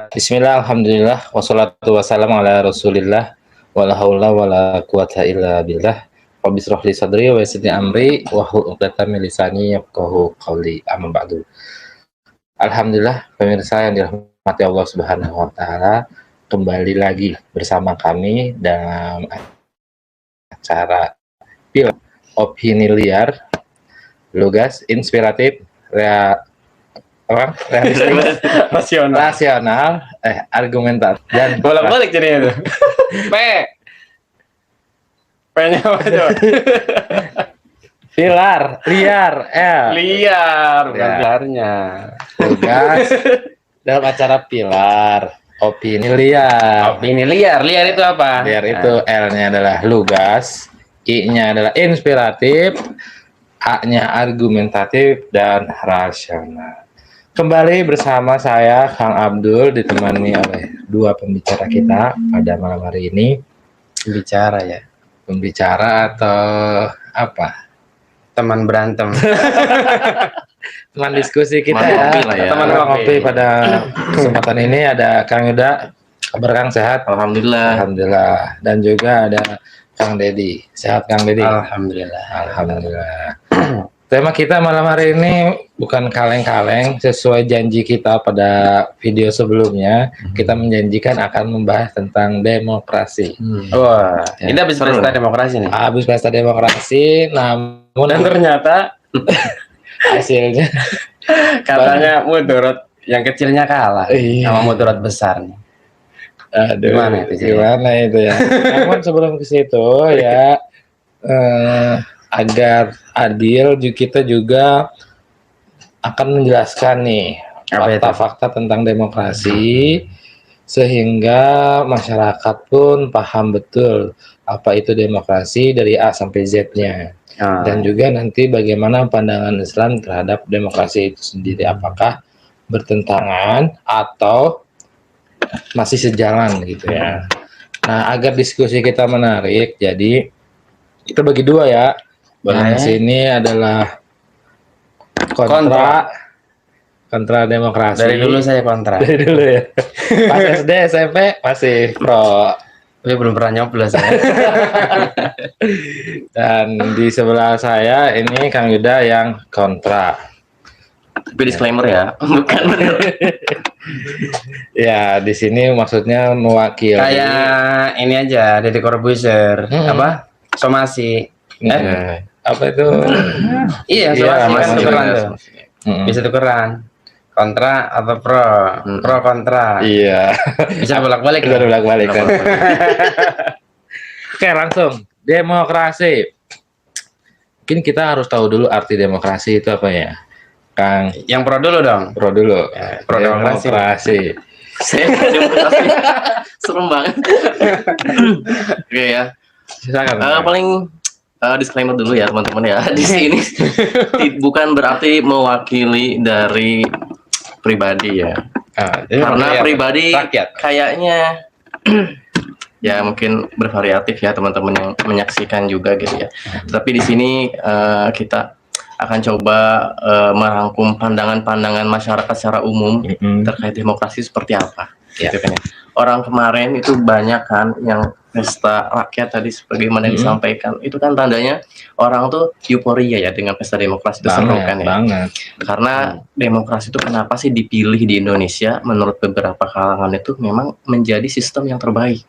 Bismillah, alhamdulillah, wassalatu wassalamu ala rasulillah, wala haula wala quwata illa billah. Rabbi shrah li sadri wa yassir li amri wahlul 'uqdatam min lisani yafqahu qawli. Amma ba'du. Alhamdulillah, pemirsa yang dirahmati Allah Subhanahu wa taala, kembali lagi bersama kami dalam acara Opini Liar, lugas, inspiratif, realistis, rasional, argumentatif dan bolak-balik jadinya tuh. P-nya apa coba? liar, Liar, bukan Ya. liarnya. lugas dalam acara Pilar Opini Liar. Opini liar, liar itu apa? Liar itu L-nya adalah lugas, I-nya adalah inspiratif, A-nya argumentatif dan rasional. Kembali bersama saya Kang Abdul, ditemani oleh dua pembicara kita pada malam hari ini. Bicara ya, Pembicara atau apa? teman berantem. Teman diskusi kita Teman ya. ngopi lah ya. Teman ngopi pada kesempatan ini ada Kang Yuda. Kabar Kang sehat? Alhamdulillah. Alhamdulillah. Dan juga ada Kang Dedi. Sehat Kang Dedi? Alhamdulillah. Alhamdulillah. Tema kita malam hari ini bukan kaleng-kaleng, sesuai janji kita pada video sebelumnya. Kita menjanjikan akan membahas tentang demokrasi. Wah, ini habis Seru. pesta demokrasi nih. Habis pesta demokrasi, namun Dan ternyata hasilnya katanya mudarat yang kecilnya kalah Iya. sama mudarat besar nih. aduh, Gimana itu, Cik? gimana itu ya. Namun sebelum ke situ ya, agar adil, kita juga akan menjelaskan nih Apa itu? fakta-fakta tentang demokrasi, sehingga masyarakat pun paham betul apa itu demokrasi dari A sampai Z-nya. Dan juga nanti bagaimana pandangan Islam terhadap demokrasi itu sendiri, apakah bertentangan atau masih sejalan gitu ya. Nah, agar diskusi kita menarik, jadi kita bagi dua ya. Boleh. Yang sini adalah kontra demokrasi. Dari dulu saya kontra. Dari dulu ya. Pas SD, SMP masih pro. Tapi belum pernah nyoblos ya. Dan di sebelah saya ini Kang Yuda yang kontra. Tapi disclaimer ya, bukan bener. Ya, di sini maksudnya mewakili. Kayak ini aja, Deddy Corbuzier, apa? Somasi. Apa itu? Iya, Iya, somasi kan Mas, tukeran iya. tuh. Bisa tukeran. Kontra atau pro? Pro kontra. Iya. Bisa bolak-balik. Kita ya? bolak-balik kan. Oke, langsung demokrasi. Mungkin kita harus tahu dulu arti demokrasi itu apa ya, Kang? Yang pro dulu dong. Pro dulu. Ya, pro demokrasi. Saya demokrasi. Serem banget. Oke ya. Silakan. Paling disclaimer dulu ya teman-teman ya. Di sini bukan berarti mewakili dari pribadi ya. Jadi Karena rakyat. pribadi Rakyat. kayaknya ya mungkin bervariatif ya teman-teman yang menyaksikan juga gitu ya. Tapi di sini kita akan coba merangkum pandangan-pandangan masyarakat secara umum terkait demokrasi seperti apa. Ya. Gitu kan ya. Orang kemarin itu banyak kan yang pesta rakyat tadi sebagaimana disampaikan. Itu kan tandanya orang tuh euforia ya dengan pesta demokrasi itu seru kan ya. Banget. Karena demokrasi itu kenapa sih dipilih di Indonesia menurut beberapa kalangan itu memang menjadi sistem yang terbaik.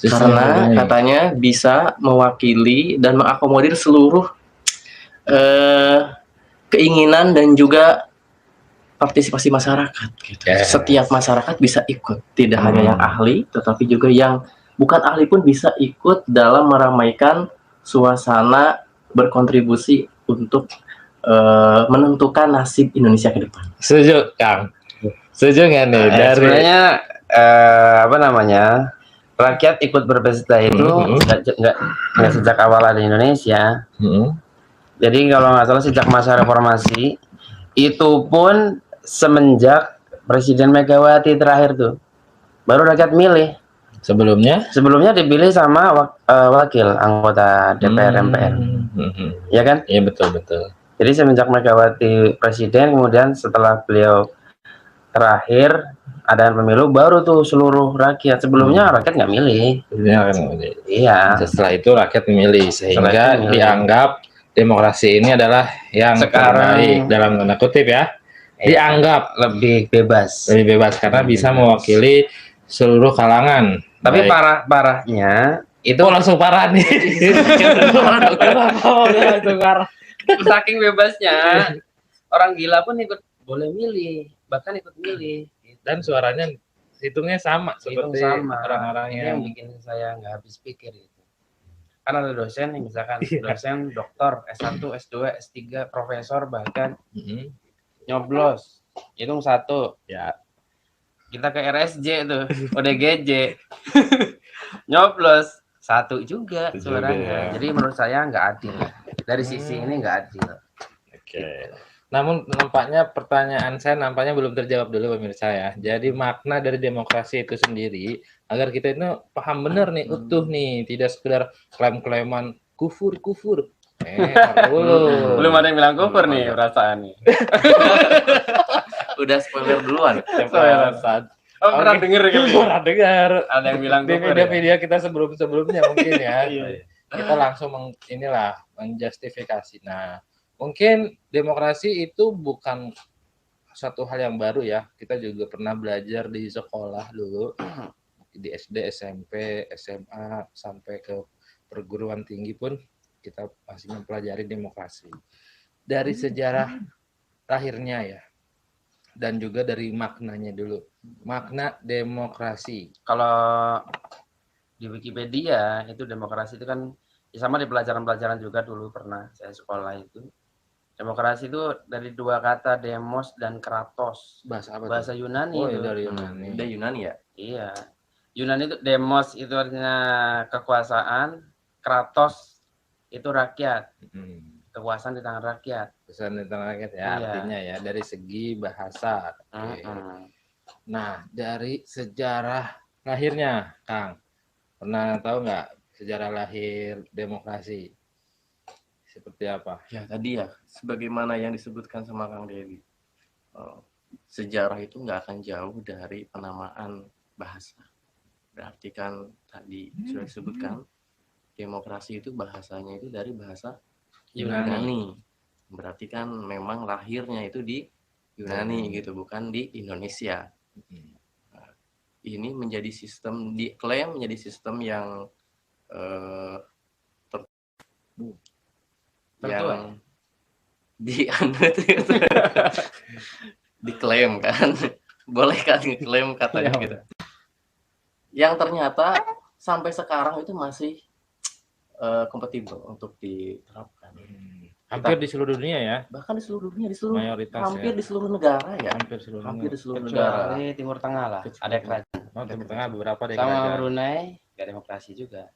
Karena katanya bisa mewakili dan mengakomodir seluruh keinginan dan juga partisipasi masyarakat gitu. Yes. Setiap masyarakat bisa ikut, tidak hanya yang ahli tetapi juga yang bukan ahli pun bisa ikut dalam meramaikan suasana, berkontribusi untuk menentukan nasib Indonesia ke depan. Setuju, Kang. Setuju nggak nih dari Sebenarnya apa namanya? Rakyat ikut berpesta itu nggak sejak awal ada Indonesia. Jadi kalau nggak salah sejak masa reformasi itu pun semenjak Presiden Megawati terakhir tuh baru rakyat milih. Sebelumnya dipilih sama wakil anggota DPR MPR. Ya kan? Iya, betul. Jadi semenjak Megawati presiden, kemudian setelah beliau terakhir ada pemilu baru tuh seluruh rakyat. Sebelumnya rakyat nggak milih. Iya. Setelah itu rakyat memilih sehingga memilih. dianggap demokrasi ini adalah yang Sekarang terbaik dalam tanda kutip ya. Dianggap lebih bebas. Lebih bebas karena bisa mewakili seluruh kalangan. Tapi parahnya itu langsung parah nih. Saking bebasnya orang gila pun ikut boleh milih, bahkan ikut milih. Dan suaranya hitungnya sama seperti orang-orang yang bikin saya nggak habis pikir itu. Karena ada dosen nih, misalkan dosen doktor S1, S2, S3, profesor bahkan nyoblos hitung 1 ya. Kita ke RSJ tuh, ODGJ nyoblos 1 juga suaranya. Jadi menurut saya nggak adil. Dari sisi ini nggak adil. Oke. Namun nampaknya pertanyaan saya belum terjawab dulu pemirsa ya. Jadi makna dari demokrasi itu sendiri agar kita itu paham benar nih, utuh nih, tidak sekedar klaim-klaiman kufur. Belum ada yang bilang kufur nih perasaan nih. Udah spoiler duluan. Oh, pernah denger kan? Pernah dengar. Ada yang bilang di video-video kita sebelumnya mungkin ya. Kita langsung menjustifikasi. Nah, mungkin demokrasi itu bukan satu hal yang baru ya. Kita juga pernah belajar di sekolah dulu, di SD, SMP, SMA, sampai ke perguruan tinggi pun kita masih mempelajari demokrasi. Dari sejarah lahirnya ya, dan juga dari maknanya dulu. Makna demokrasi. Kalau di Wikipedia itu demokrasi itu kan sama di pelajaran-pelajaran juga dulu pernah saya sekolah itu. Demokrasi itu dari 2 kata demos dan kratos. Bahasa Yunani. Oh, dari Yunani. Udah Yunani ya? Iya. Yunani itu demos itu artinya kekuasaan, kratos itu rakyat. Kekuasaan di tangan rakyat. Kekuasaan di tangan rakyat ya, artinya ya dari segi bahasa. Nah, dari sejarah lahirnya, Kang, pernah tahu nggak sejarah lahir demokrasi? Seperti apa? Ya tadi ya, sebagaimana yang disebutkan sama Kang Dewi, sejarah itu nggak akan jauh dari penamaan bahasa. Berarti kan tadi sudah disebutkan, demokrasi itu bahasanya itu dari bahasa Yunani. Berarti kan memang lahirnya itu di Yunani gitu, bukan di Indonesia. Nah, ini menjadi sistem, diklaim menjadi sistem yang yang dianut gitu. Diklaim kan, boleh kan ngeklaim katanya gitu. Yang ternyata sampai sekarang itu masih kompatibel untuk diterapkan. Hampir di seluruh dunia ya. Bahkan di seluruh dunia, di seluruh mayoritas hampir ya. Di seluruh negara ya. Hampir di seluruh negara. Timur Tengah lah. Ada kerajaan. Timur Tengah beberapa ada kerajaan. Sama Brunei nggak demokrasi juga.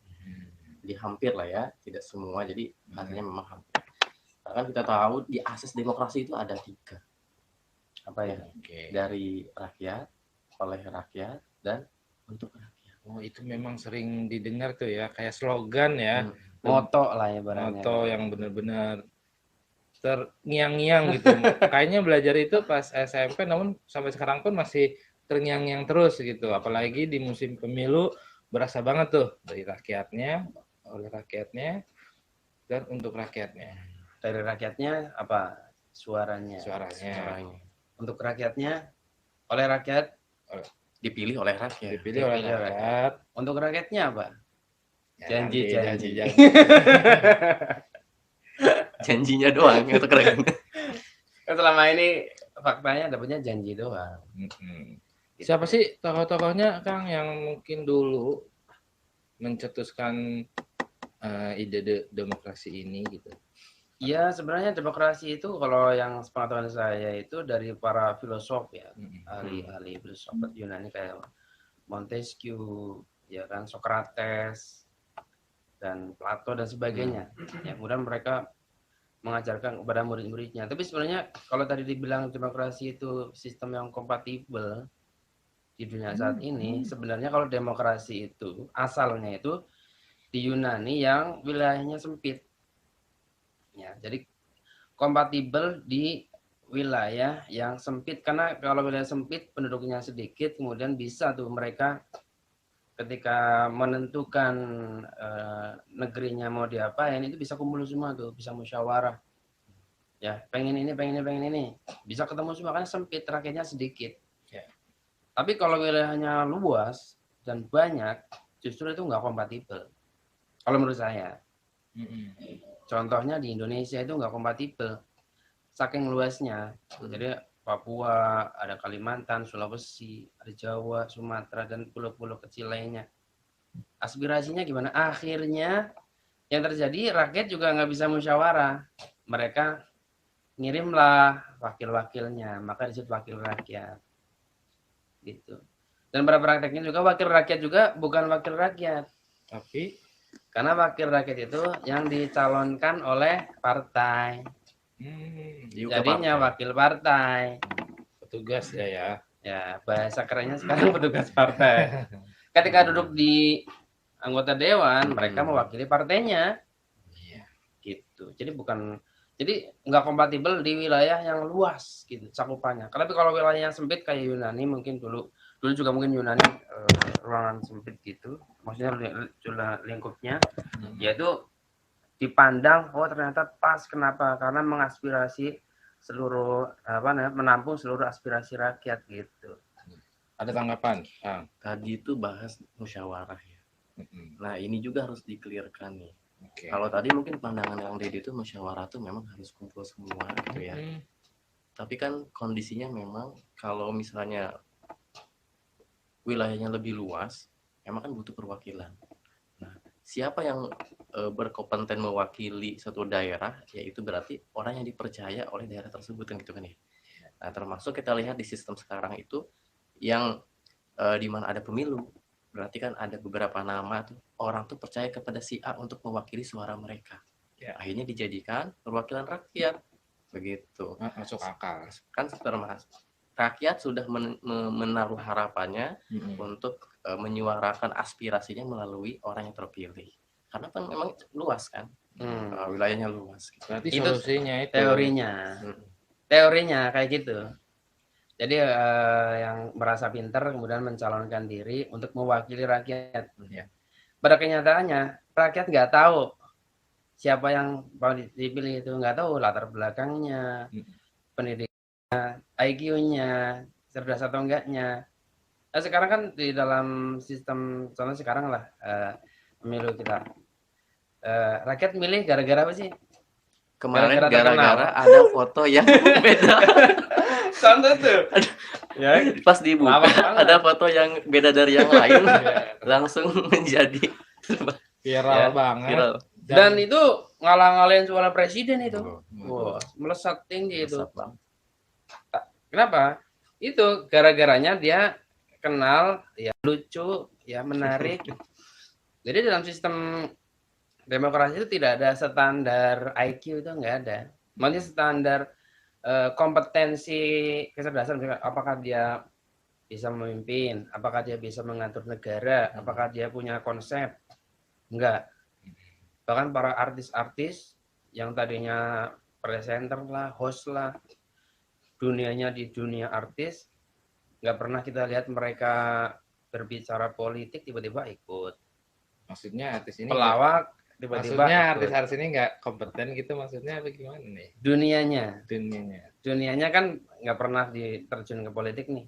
Di hampir lah ya, tidak semua. Jadi artinya memang hampir. Karena kan kita tahu di asas demokrasi itu ada 3. Apa ya? Dari rakyat, oleh rakyat, dan untuk rakyat. Oh, itu memang sering didengar tuh ya, kayak slogan ya. Moto lah ya barangnya. Moto yang benar-benar terngiang-ngiang gitu. Kayaknya belajar itu pas SMP, namun sampai sekarang pun masih terngiang-ngiang terus gitu. Apalagi di musim pemilu berasa banget tuh dari rakyatnya, oleh rakyatnya, dan untuk rakyatnya. Dari rakyatnya apa? Suaranya. Untuk rakyatnya, oleh rakyat, dipilih oleh rakyat. Dipilih oleh rakyat. Untuk rakyatnya apa? Janji. Janjinya doang itu keren. Selama ini faktanya dapatnya janji doang. Siapa sih tokoh-tokohnya Kang yang mungkin dulu mencetuskan ide demokrasi ini gitu? Iya, sebenarnya demokrasi itu kalau yang sepengetahuan saya itu dari para filosof ya, ahli filsafat Yunani kayak Montesquieu, ya kan, Socrates dan Plato dan sebagainya. Ya, kemudian mereka mengajarkan kepada murid-muridnya. Tapi sebenarnya kalau tadi dibilang demokrasi itu sistem yang kompatibel di dunia saat ini, sebenarnya kalau demokrasi itu asalnya itu di Yunani yang wilayahnya sempit. Ya, jadi kompatibel di wilayah yang sempit, karena kalau wilayah sempit penduduknya sedikit, kemudian bisa tuh mereka ketika menentukan negerinya mau diapain itu bisa kumpul semua tuh, bisa musyawarah. Ya, pengen ini, pengen ini. Bisa ketemu semua karena sempit, rakyatnya sedikit. Ya. Tapi kalau wilayahnya luas dan banyak, justru itu nggak kompatibel. Kalau menurut saya. Contohnya di Indonesia itu nggak kompatibel. Saking luasnya. Jadi Papua, ada Kalimantan, Sulawesi, ada Jawa, Sumatera, dan pulau-pulau kecil lainnya. Aspirasinya gimana? Akhirnya yang terjadi rakyat juga nggak bisa musyawarah. Mereka ngirimlah wakil-wakilnya, maka disebut wakil rakyat. Gitu. Dan pada prakteknya juga wakil rakyat juga bukan wakil rakyat. Tapi karena wakil rakyat itu yang dicalonkan oleh partai. Jadinya wakil partai. Petugas ya. Ya, bahasa kerennya sekarang petugas partai. Ketika duduk di anggota dewan, mereka mewakili partainya. Gitu. Jadi nggak kompatibel di wilayah yang luas gitu cakupannya. Tapi kalau wilayah yang sempit kayak Yunani, mungkin dulu juga mungkin Yunani ruangan sempit gitu, maksudnya lingkupnya, yaitu dipandang ternyata pas. Kenapa? Karena mengaspirasi seluruh menampung seluruh aspirasi rakyat gitu. Ada tanggapan? Tadi itu bahas musyawarah ya. Nah ini juga harus di-clearkan nih. Kalau tadi mungkin pandangan yang Dedi itu musyawarah tuh memang harus kumpul semua gitu ya. Tapi kan kondisinya memang kalau misalnya wilayahnya lebih luas, memang kan butuh perwakilan. Nah, siapa yang berkompeten mewakili satu daerah, yaitu berarti orang yang dipercaya oleh daerah tersebut kan gitu kan ya. Nah, termasuk kita lihat di sistem sekarang itu yang di mana ada pemilu. Berarti kan ada beberapa nama tuh orang tuh percaya kepada si A untuk mewakili suara mereka. Ya. Akhirnya dijadikan perwakilan rakyat. Begitu. Masuk akal. Kan termasuk rakyat sudah menaruh harapannya untuk menyuarakan aspirasinya melalui orang yang terpilih. Karena kan memang luas kan. Wilayahnya luas. Gitu. Berarti solusinya itu teorinya kayak gitu. Jadi yang merasa pintar kemudian mencalonkan diri untuk mewakili rakyat. Pada kenyataannya rakyat nggak tahu siapa yang mau dipilih, itu nggak tahu latar belakangnya, pendidikannya, IQ-nya, cerdas atau enggaknya. Nah, sekarang kan di dalam sistem, contoh sekarang lah pemilu kita, rakyat milih gara-gara apa sih? Kemarin gara-gara ada foto yang beda. Contoh tuh. Ya, pas dibuka ada foto yang beda dari yang lain, langsung menjadi viral banget. Viral. Dan itu ngalah-ngalahin suara presiden itu. Wah, melesat tinggi itu. Kenapa? Itu gara-garanya dia kenal, ya lucu, ya menarik. Jadi dalam sistem demokrasi itu tidak ada standar IQ, itu nggak ada. Maksudnya standar kompetensi kecerdasan, apakah dia bisa memimpin, apakah dia bisa mengatur negara, apakah dia punya konsep. Enggak. Bahkan para artis-artis yang tadinya presenter lah, host lah, dunianya di dunia artis, nggak pernah kita lihat mereka berbicara politik tiba-tiba ikut. Maksudnya artis ini pelawak tiba-tiba maksudnya artis-artis ini nggak kompeten gitu, maksudnya bagaimana nih? Dunianya kan nggak pernah diterjun ke politik nih.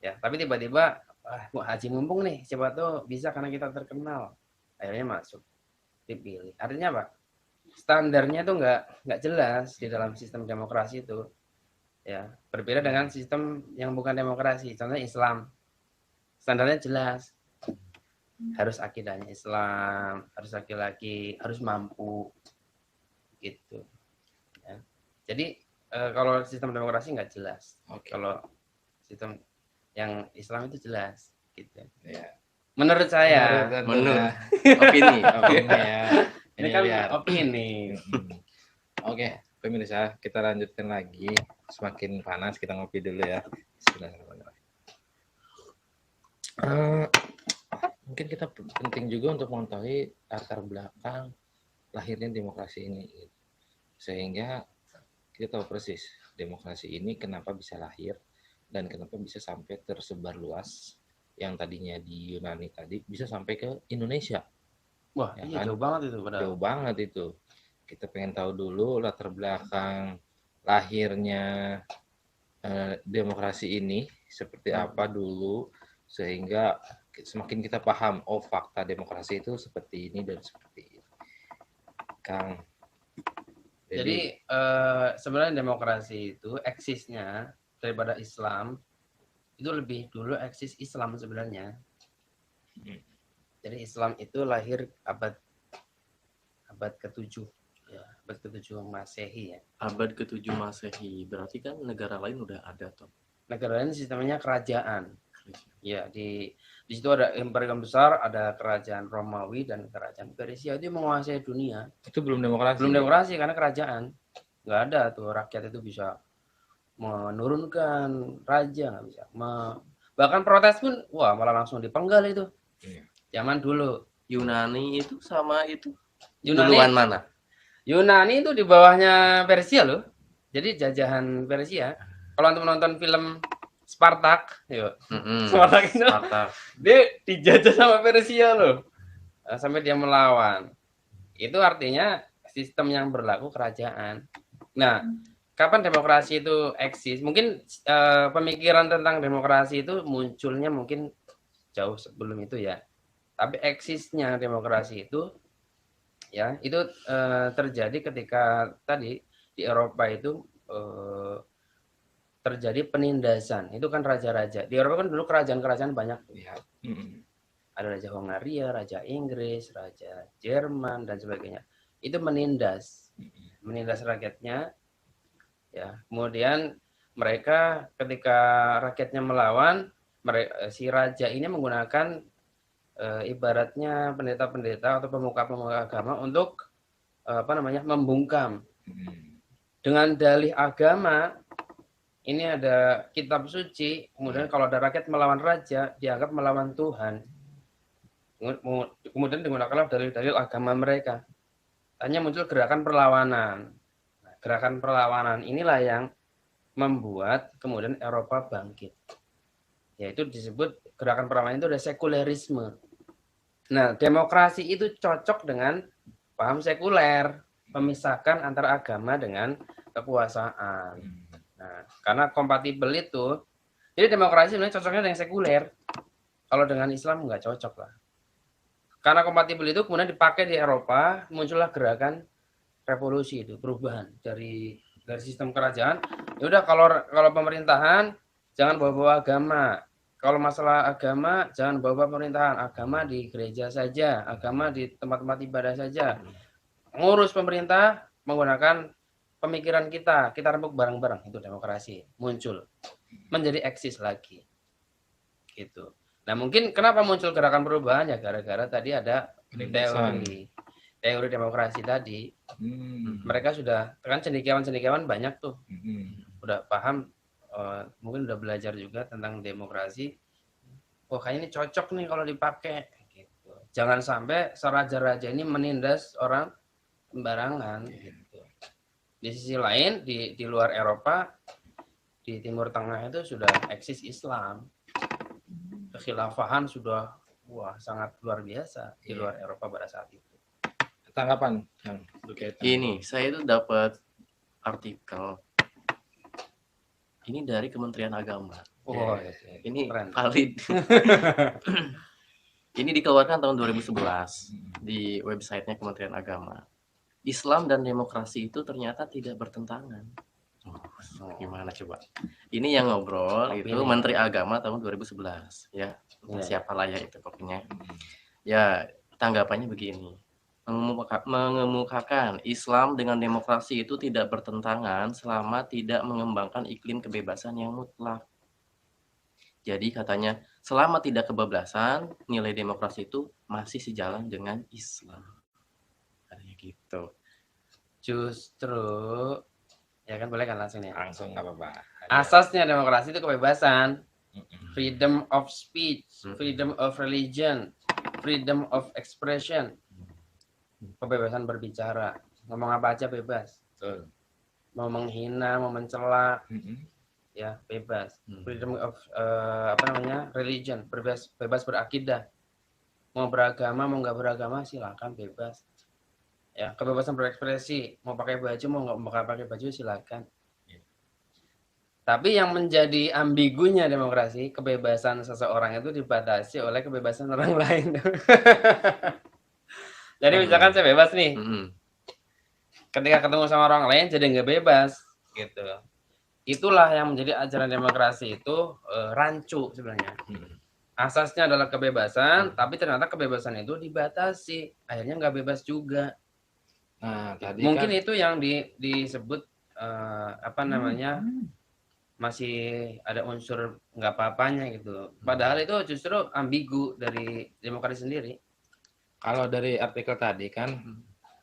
Ya, tapi tiba-tiba Haji Mumpung nih, siapa tuh bisa karena kita terkenal, akhirnya masuk, dipilih. Artinya apa? Standarnya tuh nggak jelas di dalam sistem demokrasi itu. Ya, berbeda dengan sistem yang bukan demokrasi. Contohnya Islam, standarnya jelas, harus akidahnya Islam, harus laki-laki, harus mampu, gitu. Ya. Jadi kalau sistem demokrasi nggak jelas. Kalau sistem yang Islam itu jelas, gitu. Ya. Menurut saya, menurut opini ya. Ini kan opini. Oke, pemirsa, kita lanjutkan lagi. Semakin panas, kita ngopi dulu ya. Mungkin kita penting juga untuk mengetahui latar belakang lahirnya demokrasi ini, sehingga kita tahu persis demokrasi ini kenapa bisa lahir dan kenapa bisa sampai tersebar luas yang tadinya di Yunani tadi bisa sampai ke Indonesia. Wah, Ya iya kan? jauh banget itu padahal. Jauh banget itu. Kita pengen tahu dulu latar belakang lahirnya demokrasi ini seperti apa dulu sehingga semakin kita paham fakta demokrasi itu seperti ini dan seperti ini. Kang. Jadi sebenarnya demokrasi itu eksisnya daripada Islam itu lebih dulu eksis Islam sebenarnya. Jadi Islam itu lahir abad ke-7 ya, abad ke-7 Masehi ya. Abad ke-7 Masehi. Berarti kan negara lain udah ada toh. Negara lain sistemnya kerajaan. Ya, di situ ada imperium besar, ada kerajaan Romawi dan kerajaan Persia itu menguasai dunia. Itu belum demokrasi. Belum demokrasi karena kerajaan. Nggak ada tuh rakyat itu bisa menurunkan raja, nggak bisa. Bahkan protes pun wah malah langsung dipenggal itu. Zaman dulu. Yunani itu sama itu Yunani, duluan mana? Yunani itu di bawahnya Persia loh. Jadi jajahan Persia. Kalau untuk menonton film Spartak, yuk. Spartak itu dia dijajah sama Persia loh. Sampai dia melawan. Itu artinya sistem yang berlaku kerajaan. Nah, kapan demokrasi itu eksis? Mungkin pemikiran tentang demokrasi itu munculnya mungkin jauh sebelum itu ya. Tapi eksisnya demokrasi itu ya itu terjadi ketika tadi di Eropa itu terjadi penindasan. Itu kan raja-raja. Di Eropa kan dulu kerajaan-kerajaan banyak. Ya. Ada Raja Hongaria, Raja Inggris, Raja Jerman dan sebagainya. Itu menindas rakyatnya. Ya, kemudian mereka ketika rakyatnya melawan, si raja ini menggunakan ibaratnya pendeta-pendeta atau pemuka-pemuka agama untuk membungkam. Dengan dalih agama, ini ada kitab suci, kemudian kalau ada rakyat melawan raja, dianggap melawan Tuhan. Kemudian digunakanlah dalil-dalil agama mereka. Hanya muncul gerakan perlawanan. Nah, gerakan perlawanan inilah yang membuat kemudian Eropa bangkit. Yaitu disebut gerakan perlawanan itu ada sekulerisme. Nah, demokrasi itu cocok dengan paham sekuler, memisahkan antara agama dengan kekuasaan. Nah, karena kompatibel itu, jadi demokrasi sebenarnya cocoknya dengan sekuler. Kalau dengan Islam nggak cocok lah. Karena kompatibel itu kemudian dipakai di Eropa, muncullah gerakan revolusi itu, perubahan dari sistem kerajaan. Ya udah kalau pemerintahan jangan bawa-bawa agama. Kalau masalah agama jangan bawa pemerintahan, agama di gereja saja, agama di tempat-tempat ibadah saja. Ngurus pemerintah menggunakan pemikiran kita rembuk bareng-bareng, itu demokrasi muncul menjadi eksis lagi gitu. Nah, mungkin kenapa muncul gerakan perubahan ya gara-gara tadi ada teori demokrasi tadi. Mereka sudah kan cendekiawan banyak tuh. Udah paham, mungkin udah belajar juga tentang demokrasi. Oh, kayaknya ini cocok nih kalau dipakai gitu. Jangan sampai raja-raja ini menindas orang sembarangan gitu. Di sisi lain di luar Eropa, di Timur Tengah itu sudah eksis Islam. Kekhilafahan sudah sangat luar biasa di luar Eropa pada saat itu. Tanggapan yang ini saya itu dapat artikel ini dari Kementerian Agama. Ini valid. Ini dikeluarkan tahun 2011 di websitenya Kementerian Agama. Islam dan demokrasi itu ternyata tidak bertentangan. Gimana coba? Ini yang ngobrol itu Menteri Agama tahun 2011 ya. Siapalah ya itu pokoknya. Ya, tanggapannya begini. Mengemukakan Islam dengan demokrasi itu tidak bertentangan selama tidak mengembangkan iklim kebebasan yang mutlak. Jadi katanya selama tidak kebablasan, nilai demokrasi itu masih sejalan dengan Islam. Katanya gitu. Justru ya kan boleh kan langsung ya? Langsung nggak apa-apa. Asasnya demokrasi itu kebebasan, freedom of speech, freedom of religion, freedom of expression, kebebasan berbicara, ngomong apa aja bebas. mau menghina, mau mencela, Mm-mm. ya bebas. Freedom of religion, bebas berakidah. Mau beragama, mau nggak beragama silakan, bebas. Ya, kebebasan berekspresi, mau pakai baju, mau nggak pakai baju silakan. Tapi yang menjadi ambigunya demokrasi, kebebasan seseorang itu dibatasi oleh kebebasan orang lain. Jadi misalkan saya bebas nih, ketika ketemu sama orang lain jadi nggak bebas, gitu. Itulah yang menjadi ajaran demokrasi itu rancu sebenarnya. Asasnya adalah kebebasan, tapi ternyata kebebasan itu dibatasi, akhirnya nggak bebas juga. Nah, tadi Mungkin kan itu yang disebut masih ada unsur nggak apa-apanya gitu. Padahal itu justru ambigu dari demokrasi sendiri. kalau dari artikel tadi kan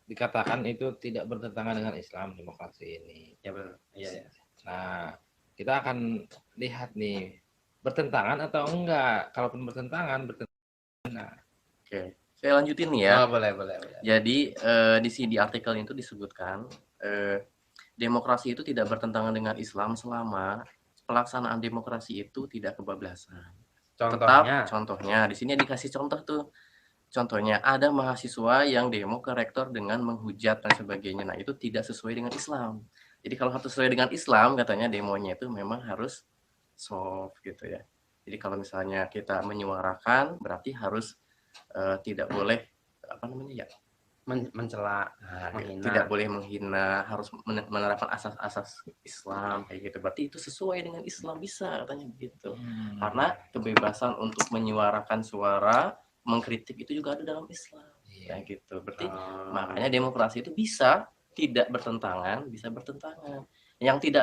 dikatakan itu tidak bertentangan dengan Islam demokrasi ini. Ya benar. Iya. Nah, kita akan lihat nih bertentangan atau enggak. Kalaupun bertentangan. Oke, saya lanjutin nih ya. Oh, boleh. Jadi di artikel itu disebutkan demokrasi itu tidak bertentangan dengan Islam selama pelaksanaan demokrasi itu tidak kebablasan. Contohnya di sini dikasih contoh tuh. Contohnya ada mahasiswa yang demo ke rektor dengan menghujat dan sebagainya. Nah, itu tidak sesuai dengan Islam. Jadi kalau harus sesuai dengan Islam, katanya demonya itu memang harus soft gitu ya. Jadi kalau misalnya kita menyuarakan, berarti harus tidak boleh mencela, menghina. Tidak boleh menghina, harus menerapkan asas-asas Islam kayak gitu. Berarti itu sesuai dengan Islam, bisa katanya begitu. Karena kebebasan untuk menyuarakan suara, mengkritik itu juga ada dalam Islam. Kayak gitu. Berarti makanya demokrasi itu bisa tidak bertentangan, bisa bertentangan. Yang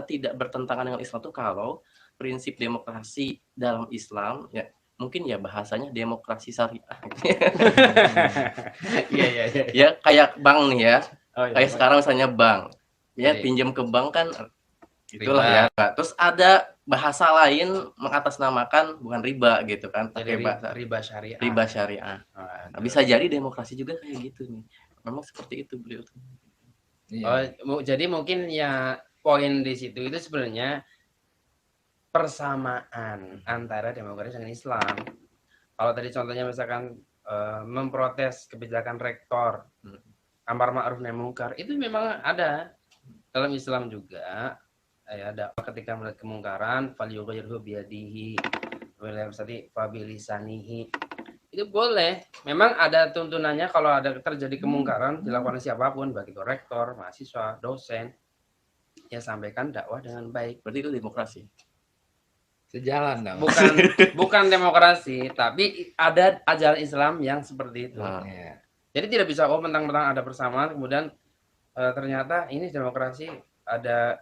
tidak bertentangan dengan Islam itu kalau prinsip demokrasi dalam Islam ya mungkin ya bahasanya demokrasi syariah. Iya. Ya kayak bank nih ya. Iya, kayak sekarang misalnya bank. Ya jadi, pinjam ke bank kan itulah ya. Nah, terus ada bahasa lain mengatasnamakan bukan riba gitu kan, pakai bahasa riba syariah. Riba syariah. Nah, bisa jadi demokrasi juga kayak gitu nih. Memang seperti itu beliau tuh. Jadi mungkin ya poin di situ itu sebenarnya persamaan antara demokrasi dengan Islam. Kalau tadi contohnya misalkan memprotes kebijakan rektor, amar ma'ruf nahi munkar, itu memang ada dalam Islam juga. Ada ketika melihat kemungkaran, falyughayyirhu biyadihi, fabilisanihi. Itu boleh. Memang ada tuntunannya kalau ada terjadi kemungkaran dilakukan siapapun, baik itu rektor, mahasiswa, dosen, ya sampaikan dakwah dengan baik. Berarti itu demokrasi. Sejalan dong. Bukan demokrasi, tapi ada ajaran Islam yang seperti itu. Jadi tidak bisa mentang-mentang ada persamaan kemudian ternyata ini demokrasi ada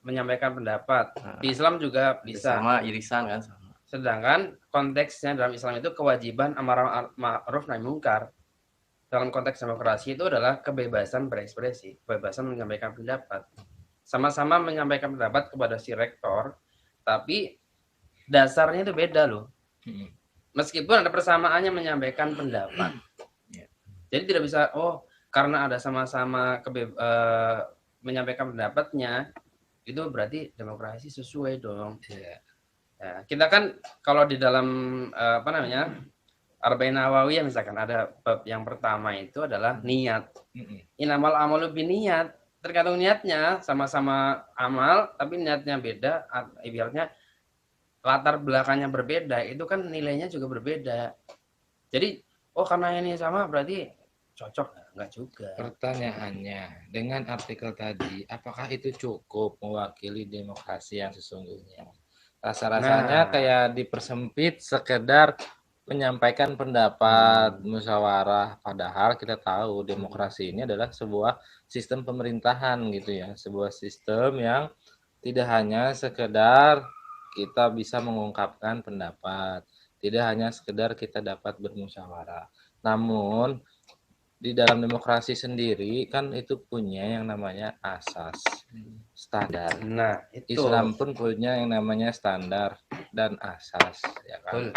menyampaikan pendapat. Di Islam juga bisa. Sama irisan kan sama. Sedangkan konteksnya dalam Islam itu kewajiban amar ma'ruf nahi munkar. Dalam konteks demokrasi itu adalah kebebasan berekspresi, kebebasan menyampaikan pendapat. Sama-sama menyampaikan pendapat kepada si rektor, tapi dasarnya itu beda loh. Meskipun ada persamaannya menyampaikan pendapat. Jadi tidak bisa karena ada sama-sama menyampaikan pendapatnya itu berarti demokrasi sesuai dong. Ya, kita kan kalau di dalam Arba'in Nawawiyah misalkan ada bab yang pertama itu adalah niat. Inamal amalu biniyat. Tergantung niatnya, sama-sama amal tapi niatnya beda, ibaratnya latar belakangnya berbeda, itu kan nilainya juga berbeda. Jadi karena ini sama berarti cocok, enggak juga. Pertanyaannya, dengan artikel tadi, apakah itu cukup mewakili demokrasi yang sesungguhnya? Rasa-rasanya kayak dipersempit sekedar menyampaikan pendapat, musyawarah, padahal kita tahu demokrasi ini adalah sebuah sistem pemerintahan gitu ya, sebuah sistem yang tidak hanya sekedar kita bisa mengungkapkan pendapat, tidak hanya sekedar kita dapat bermusyawarah, namun di dalam demokrasi sendiri kan itu punya yang namanya asas, standar. Nah, itu. Islam pun punya yang namanya standar dan asas, ya kan.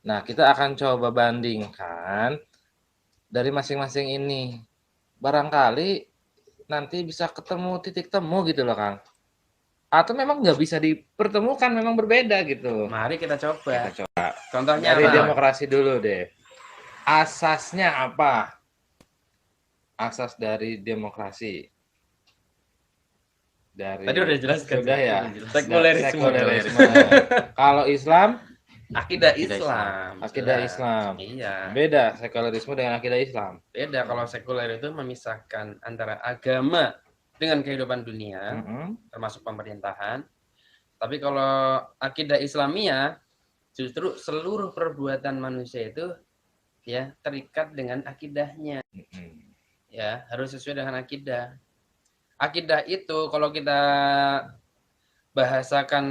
Nah, kita akan coba bandingkan dari masing-masing ini. Barangkali nanti bisa ketemu titik temu gitu loh Kang. Atau memang nggak bisa dipertemukan, memang berbeda gitu. Mari kita coba. Kita coba. Contohnya Dari apa? demokrasi dulu deh. Asasnya apa? Asas dari demokrasi. Dari Tadi udah jelas kan? Sudah ya. Sekulerisme. Kalau Islam, Akidah Islam. akidah Jelas. Islam. Iya. Beda sekulerisme dengan akidah Islam. Beda, kalau sekuler itu memisahkan antara agama dengan kehidupan dunia, termasuk pemerintahan. Tapi kalau akidah Islamiyah, justru seluruh perbuatan manusia itu ya terikat dengan akidahnya. Ya, harus sesuai dengan akidah. Akidah itu kalau kita bahasakan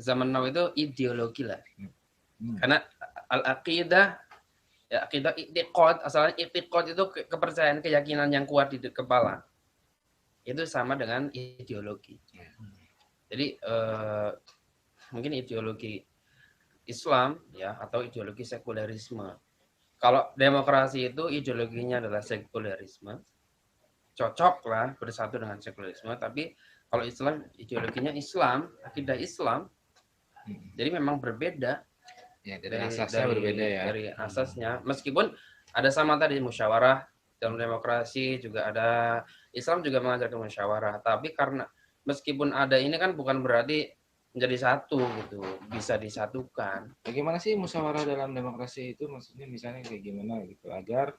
zaman now itu ideologi lah. Karena al-aqidah, ya akidah i'tiqad, asalnya i'tiqad itu kepercayaan, keyakinan yang kuat di kepala. Itu sama dengan ideologi. Jadi mungkin ideologi Islam ya atau ideologi sekulerisme. Kalau demokrasi itu ideologinya adalah sekulerisme, cocok lah bersatu dengan sekulerisme. Tapi kalau Islam ideologinya Islam, akidah Islam, jadi memang berbeda. Ya, dari asasnya berbeda ya. Dari asasnya, meskipun ada sama tadi musyawarah dalam demokrasi juga ada, Islam juga mengajarkan musyawarah. Tapi karena meskipun ada ini kan bukan berarti menjadi satu gitu, bisa disatukan. Bagaimana sih musyawarah dalam demokrasi itu? Maksudnya misalnya kayak gimana gitu agar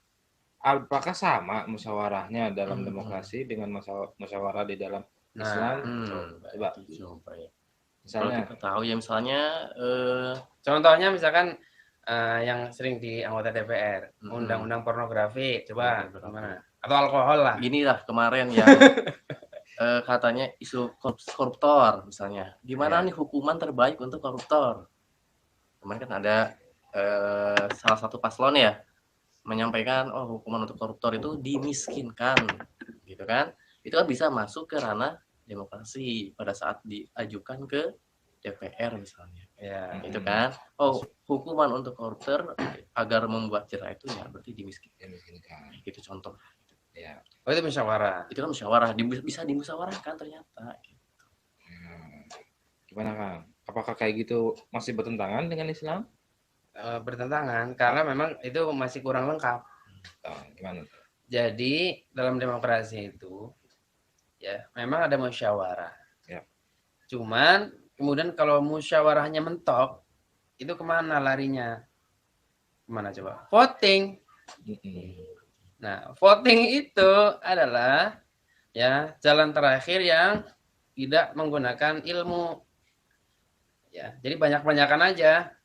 apakah sama musyawarahnya dalam demokrasi dengan musyawarah di dalam Islam? Coba. Ya. Misalnya kita tahu ya misalnya contohnya misalkan yang sering di anggota DPR, undang-undang pornografi, coba gimana? Atau alkohol lah. Gini lah kemarin yang katanya isu koruptor misalnya. Gimana nih hukuman terbaik untuk koruptor? Kemarin kan ada salah satu paslon ya menyampaikan hukuman untuk koruptor itu dimiskinkan, gitu kan? Itu kan bisa masuk ke ranah demokrasi pada saat diajukan ke DPR misalnya. Ya, itu kan. Hukuman untuk koruptor agar membuat jerah itu ya berarti dimiskinkan. Itu contoh. Ya. Oh itu musyawarah. Itu kan musyawarah, bisa dimusyawarahkan ternyata. Gitu. Gimana Kang? Apakah kayak gitu masih bertentangan dengan Islam? Bertentangan karena memang itu masih kurang lengkap. Gimana? Jadi dalam demokrasi itu ya memang ada musyawarah. Ya. Cuman kemudian kalau musyawarahnya mentok, itu kemana larinya? Kemana coba? Voting. Nah, voting itu adalah ya jalan terakhir yang tidak menggunakan ilmu. Ya, jadi banyak-banyakan aja.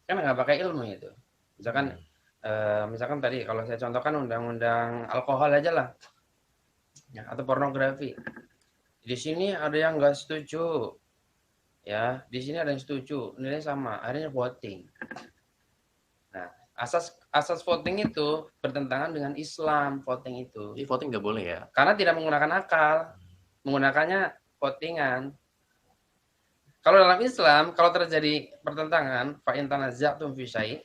Kan nggak pakai ilmu itu. Misalkan tadi kalau saya contohkan undang-undang alkohol aja lah. Ya, atau pornografi. Di sini ada yang nggak setuju. Ya, di sini ada yang setuju. Nilainya sama, akhirnya voting. Nah, asas voting itu bertentangan dengan Islam, voting itu. Jadi voting nggak boleh ya? Karena tidak menggunakan akal, menggunakannya votingan. Kalau dalam Islam, kalau terjadi pertentangan, fa in tanaza'tum fi syai'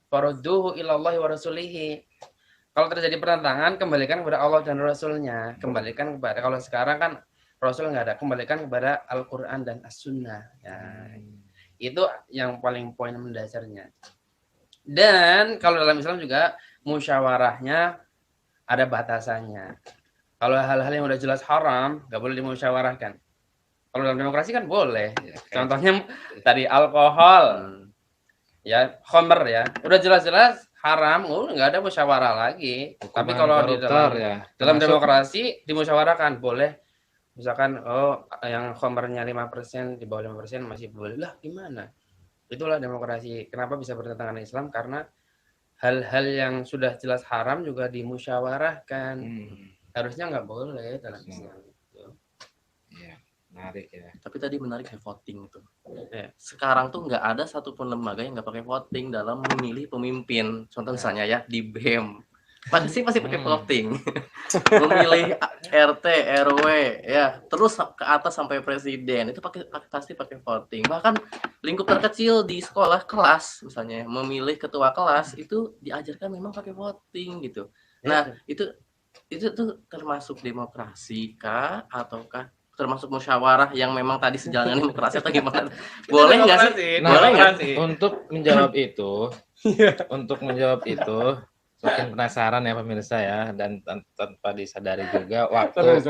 farudduhu ilallahi wa rasulihi. Kalau terjadi pertentangan, kembalikan kepada Allah dan Rasulnya. Kembalikan kepada, kalau sekarang kan Rasul nggak ada, kembalikan kepada Al-Quran dan As-Sunnah. Ya, itu yang paling poin mendasarnya. Dan kalau dalam Islam juga musyawarahnya ada batasannya. Kalau hal-hal yang udah jelas haram, nggak boleh dimusyawarahkan. Kalau dalam demokrasi kan boleh. Ya, contohnya tadi alkohol, ya khamr ya, udah jelas-jelas haram, nggak ada musyawarah lagi. Hukuman tapi kalau di dalam demokrasi dimusyawarahkan boleh. Misalkan yang khamrnya 5%, di bawah 5% masih boleh lah, gimana? Itulah demokrasi. Kenapa bisa bertentangan dengan Islam? Karena hal-hal yang sudah jelas haram juga dimusyawarahkan. Harusnya nggak boleh dalam Islam. Iya, menarik ya. Tapi tadi menarik ya voting itu. Ya. Sekarang tuh nggak ada satupun lembaga yang nggak pakai voting dalam memilih pemimpin. Contoh misalnya ya di BEM. Masih pakai voting. Memilih RT, RW, ya terus ke atas sampai presiden itu pasti pakai voting. Bahkan lingkup terkecil di sekolah kelas misalnya memilih ketua kelas itu diajarkan memang pakai voting gitu. Nah itu itu tuh termasuk demokrasi kah ataukah termasuk musyawarah yang memang tadi sejalan dengan demokrasi atau gimana? Boleh nggak sih? Nah, Boleh nggak? untuk menjawab itu makin penasaran ya pemirsa ya, dan tanpa disadari juga waktu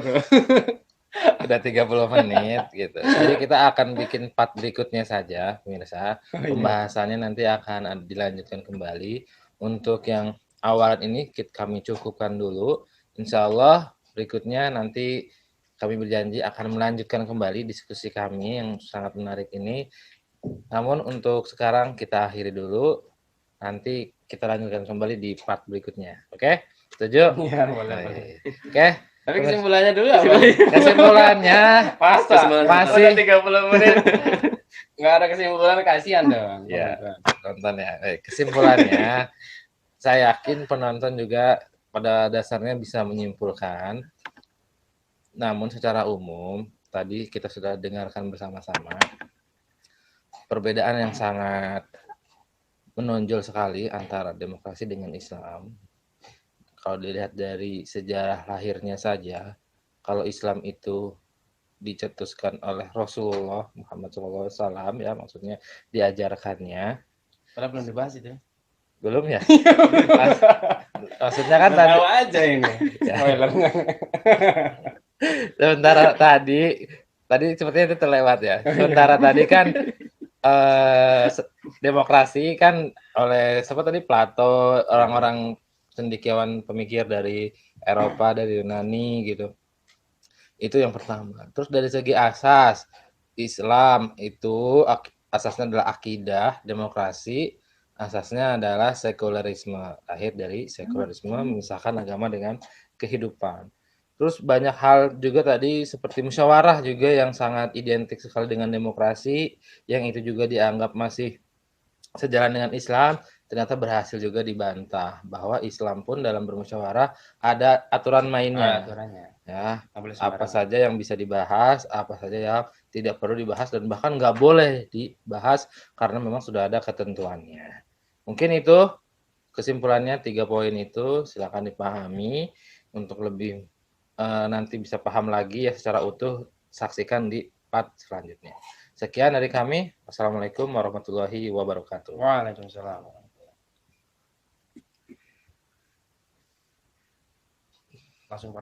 udah 30 menit gitu. Jadi kita akan bikin part berikutnya saja pemirsa. Pembahasannya nanti akan dilanjutkan kembali. Untuk yang awalan ini kami cukupkan dulu. Insya Allah berikutnya nanti kami berjanji akan melanjutkan kembali diskusi kami yang sangat menarik ini. Namun untuk sekarang kita akhiri dulu. Nanti kita lanjutkan kembali di part berikutnya. Oke? Setuju? Iya, boleh. Oke. Tapi kesimpulannya dulu apa? Kesimpulannya Masih 30 menit. Nggak ada kesimpulan, kasihan dong. Ya, nonton ya. Kesimpulannya, saya yakin penonton juga pada dasarnya bisa menyimpulkan. Namun secara umum, tadi kita sudah dengarkan bersama-sama perbedaan yang sangat menonjol sekali antara demokrasi dengan Islam. Kalau dilihat dari sejarah lahirnya saja, kalau Islam itu dicetuskan oleh Rasulullah Muhammad SAW ya, maksudnya diajarkannya. Padahal belum dibahas itu. Belum ya? Maksudnya kan tadi. Tahu aja ini. Spoiler. Sementara tadi sepertinya itu terlewat ya. Sementara tadi kan demokrasi kan oleh siapa tadi, Plato, orang-orang cendekiawan pemikir dari Eropa, dari Yunani gitu. Itu yang pertama. Terus dari segi asas, Islam itu asasnya adalah akidah, demokrasi asasnya adalah sekularisme. Lahir dari sekularisme, memisahkan agama dengan kehidupan. Terus banyak hal juga tadi seperti musyawarah juga yang sangat identik sekali dengan demokrasi, yang itu juga dianggap masih sejalan dengan Islam, ternyata berhasil juga dibantah bahwa Islam pun dalam bermusyawarah ada aturan mainnya. Ya, apa saja yang bisa dibahas, apa saja yang tidak perlu dibahas, dan bahkan nggak boleh dibahas karena memang sudah ada ketentuannya. Mungkin itu kesimpulannya, 3 poin itu silakan dipahami. Untuk lebih nanti bisa paham lagi ya secara utuh, saksikan di part selanjutnya. Sekian dari kami. Wassalamualaikum warahmatullahi wabarakatuh. Waalaikumsalam. Langsung